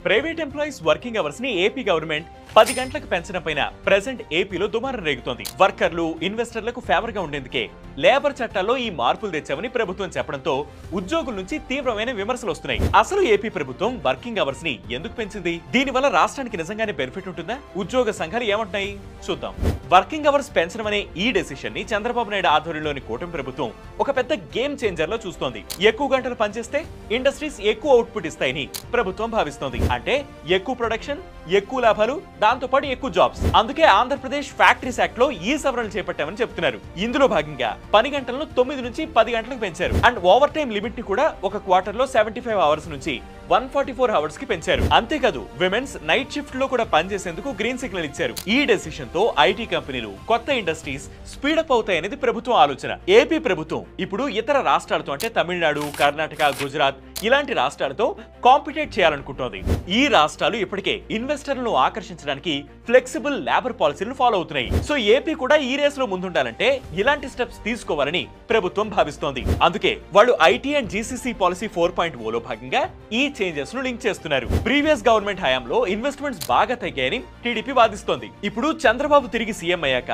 Private employees working hours ని AP government 10 గంటలకు పెంచడం పైన ప్రెజెంట్ ఏపీలో దుమారం రేగుతోంది. వర్కర్లు, ఇన్వెస్టర్లకు ఫేవర్ గా ఉండేందుకే లేబర్ చట్టాల్లో ఈ మార్పులు తెచ్చామని ప్రభుత్వం చెప్పడంతో ఉద్యోగుల నుంచి తీవ్రమైన విమర్శలు వస్తున్నాయి. అసలు ఏపీ ప్రభుత్వం వర్కింగ్ అవర్స్ ని ఎందుకు పెంచింది? దీనివల్ల రాష్ట్రానికి నిజంగానే బెనిఫిట్ ఉంటుందా? ఉద్యోగ సంఘాలు ఏమంటున్నాయి చూద్దాం. వర్కింగ్ అవర్స్ పెంచడం అనే ఈ డెసిషన్ ని చంద్రబాబు నాయుడు ఆధ్వర్యంలోని కూటమి ప్రభుత్వం ఒక పెద్ద గేమ్ చేంజర్ లో చూస్తోంది. ఎక్కువ గంటలు పనిచేస్తే ఇండస్ట్రీస్ ఎక్కువ అవుట్పుట్ ఇస్తాయని ప్రభుత్వం భావిస్తోంది. అంటే ఎక్కువ ప్రొడక్షన్, ఎక్కువ లాభాలు, దాంతో పాటు ఎక్కువ జాబ్స్. అందుకే ఆంధ్రప్రదేశ్ ఫ్యాక్టరీస్ యాక్ట్ లో ఈ సవరణలు చేపట్టామని చెప్తున్నారు. ఇందులో భాగంగా పని గంటలను 9 నుంచి 10 గంటలకు పెంచారు. అండ్ ఓవర్ టైం లిమిట్ ని కూడా ఒక క్వార్టర్ లో 75 అవర్స్ నుంచి 144 అవర్స్ కి పెంచారు. అంతేకాదు విమెన్స్ నైట్ షిఫ్ట్ లో కూడా పనిచేసేందుకు గ్రీన్ సిగ్నల్ ఇచ్చారు. ఈ డెసిషన్ తో ఐటీ కంపెనీలు, కొత్త ఇండస్ట్రీస్ స్పీడప్ అవుతాయనేది ప్రభుత్వం ఆలోచన. ఏపీ ప్రభుత్వం ఇప్పుడు ఇతర రాష్ట్రాలతో అంటే తమిళనాడు, కర్ణాటక, గుజరాత్ ఇలాంటి రాష్ట్రాలతో కాంపిటేట్ చేయాలనుకుంటోంది. ఈ రాష్ట్రాలు ఇప్పటికే ఇన్వెస్టర్లను ఆకర్షించడానికి ఫ్లెక్సిబుల్ లేబర్ పాలసీలను ఫాలో అవుతున్నాయి. సో ఏపీ కూడా ఈ రేస్ లో ముందుండాలంటే ఇలాంటి స్టెప్స్ తీసుకోవాలని ప్రభుత్వం భావిస్తోంది. అందుకే వాళ్ళు ఐటీ అండ్ జీసీసీ పాలసీ 4.0లో భాగంగా ఈ చేంజెస్ ను లింక్ చేస్తున్నారు. ప్రీవియస్ గవర్నమెంట్ హయాంలో ఇన్వెస్ట్మెంట్స్ బాగా తగ్గాయని టీడీపీ వాదిస్తోంది. ఇప్పుడు చంద్రబాబు తిరిగి సీఎం అయ్యాక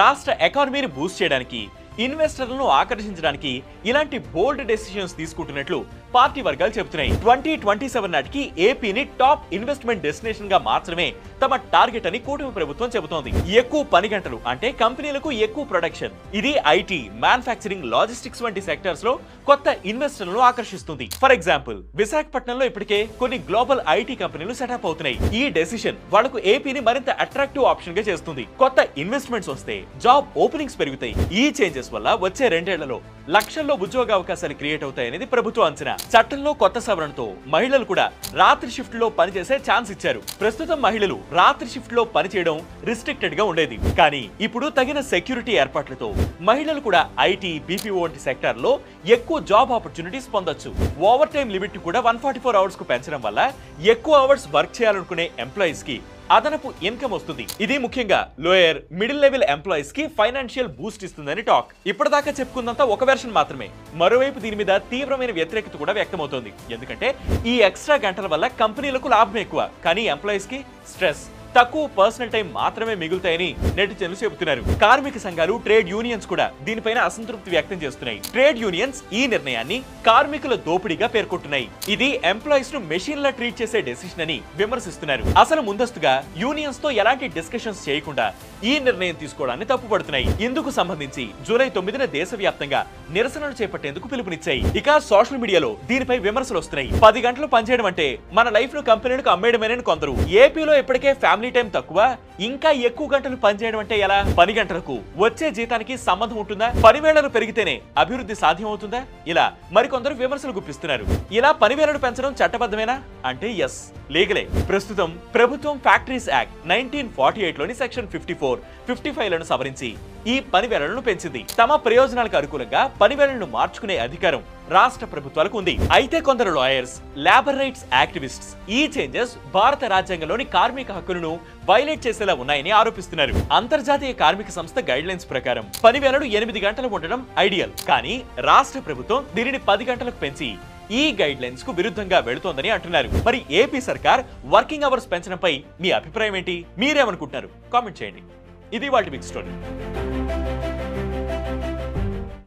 రాష్ట్ర ఎకానమీని బూస్ట్ చేయడానికి, ఇన్వెస్టర్లను ఆకర్షించడానికి ఇలాంటి బోల్డ్ డెసిషన్స్ తీసుకుంటున్నట్లు పార్టీ వర్గాలు చెబుతున్నాయి. 2027 నాటికి ఏపీని టాప్ ఇన్వెస్ట్మెంట్ డెస్టినేషన్ గా మార్చడమే తమ టార్గెట్ అని కూటమి ప్రభుత్వం చెబుతోంది. ఎక్కువ పని గంటలు అంటే కంపెనీలకు ఎక్కువ ప్రొడక్షన్. ఇది ఐటీ, మ్యానుఫ్యాక్చరింగ్, లాజిస్టిక్స్ వంటి సెక్టర్స్ లో కొత్త ఇన్వెస్టర్లను ఆకర్షిస్తుంది. ఫర్ ఎగ్జాంపుల్ విశాఖపట్నంలో ఇప్పటికే కొన్ని గ్లోబల్ ఐటీ కంపెనీలు సెటప్ అవుతున్నాయి. ఈ డెసిషన్ వాళ్లకు ఏపీని మరింత అట్రాక్టివ్ ఆప్షన్ గా చేస్తుంది. కొత్త ఇన్వెస్ట్మెంట్స్ వస్తే జాబ్ ఓపెనింగ్స్ పెరుగుతాయి. ఈ చేంజెస్ వల్ల వచ్చే 2 ఏళ్లలో లక్షల్లో ఉద్యోగ అవకాశాలు క్రియేట్ అవుతాయనేది ప్రభుత్వం అంచనా. చట్టంలో కొత్త సవరణతో మహిళలు కూడా రాత్రి షిఫ్ట్ లో పనిచేసే ఛాన్స్ ఇచ్చారు. ప్రస్తుతం మహిళలు రాత్రి షిఫ్ట్ లో పనిచేయడం రిస్ట్రిక్టెడ్ గా ఉండేది. కానీ ఇప్పుడు తగిన సెక్యూరిటీ ఏర్పాట్లతో మహిళలు కూడా ఐటీ, బీపీఓ వంటి సెక్టార్ లో ఎక్కువ జాబ్ ఆపర్చునిటీస్ పొందొచ్చు. ఓవర్ టైం లిమిట్ కూడా 144 అవర్స్ కు పెంచడం వల్ల ఎక్కువ అవర్స్ వర్క్ చేయాలనుకునే ఎంప్లాయీస్ కి అదనపు ఇన్కమ్ వస్తుంది. ఇది ముఖ్యంగా లోయర్, మిడిల్ లెవెల్ ఎంప్లాయీస్ కి ఫైనాన్షియల్ బూస్ట్ ఇస్తుందని టాక్. ఇప్పటిదాకా చెప్పుకున్నంత ఒక వెర్షన్ మాత్రమే. మరోవైపు దీని మీద తీవ్రమైన వ్యతిరేకత కూడా వ్యక్తమవుతోంది. ఎందుకంటే ఈ ఎక్స్ట్రా గంటల వల్ల కంపెనీలకు లాభం ఎక్కువ, కానీ ఎంప్లాయీస్ కి స్ట్రెస్, తక్కువ పర్సనల్ టైం మాత్రమే మిగులుతాయని నెటిజన్లు చెబుతున్నారు. కార్మిక సంఘాలు, ట్రేడ్ యూనియన్స్ కూడా దీనిపైన అసంతృప్తి వ్యక్తం చేస్తున్నాయి. ట్రేడ్ యూనియన్స్ ఈ నిర్ణయాన్ని కార్మికుల దోపిడీగా పేర్కొంటున్నాయి. ఇది ఎంప్లాయీస్ ను మెషిన్ లా ట్రీట్ చేసే డెసిషన్ అని విమర్శిస్తున్నారు. అసలు ముందస్తుగా యూనియన్స్ తో ఎలాంటి డిస్కషన్స్ చేయకుండా ఈ నిర్ణయం తీసుకోవడాన్ని తప్పుపడుతున్నాయి. ఇందుకు సంబంధించి జూలై 9న దేశవ్యాప్తంగా నిరసనలు చేపట్టేందుకు పిలుపునిచ్చాయి. ఇక సోషల్ మీడియాలో దీనిపై విమర్శలు వస్తున్నాయి. 10 గంటలు పనిచేయడం అంటే మన లైఫ్ ను కంపెనీలకు అమ్మేయడమేనని కొందరు. ఏపీలో ఇప్పటికే ఫ్యామిలీ టైం తక్కువ, ఇంకా ఎక్కువ గంటలు పనిచేయడం అంటే ఎలా? పని గంటలకు వచ్చే జీతానికి సంబంధం ఉంటుందా? పని వేళలు పెరిగితేనే అభివృద్ధి సాధ్యం అవుతుందా? ఇలా మరికొందరు విమర్శలు గుప్పిస్తున్నారు. ఇలా పని వేళలు పెంచడం చట్టబద్ధమేనా అంటే ఎస్, లీగలే. ప్రస్తుతం ప్రభుత్వం ఫ్యాక్టరీస్ యాక్ట్ 1948లోని సెక్షన్ 54, 55లను సవరించి ఈ పని వేళలను పెంచింది. తమ ప్రయోజనాలకు అనుకూలంగా పని వేళలను మార్చుకునే అధికారం రాష్ట్ర ప్రభుత్వాలకు ఉంది. అయితే కొందరు లాయర్స్, లేబర్ రైట్స్ యాక్టివిస్ట్స్ ఈ చేంజెస్ భారత రాజ్యాంగంలోని కార్మిక హక్కులను వైలేట్ చేసేలా ఉన్నాయని ఆరోపిస్తున్నారు. అంతర్జాతీయ కార్మిక సంస్థ గైడ్ లైన్స్ ప్రకారం పని వేళలు 8 గంటలు ఉండడం ఐడియల్. కానీ రాష్ట్ర ప్రభుత్వం దీనిని 10 గంటలకు పెంచి ఈ గైడ్ లైన్స్ కు విరుద్ధంగా వెళుతోందని అంటున్నారు. మరి ఏపీ సర్కార్ వర్కింగ్ అవర్స్ పెంచడంపై మీ అభిప్రాయం ఏంటి? మీరేమనుకుంటున్నారు? కామెంట్ చేయండి. ఇది వాటి బిగ్ స్టోరీ.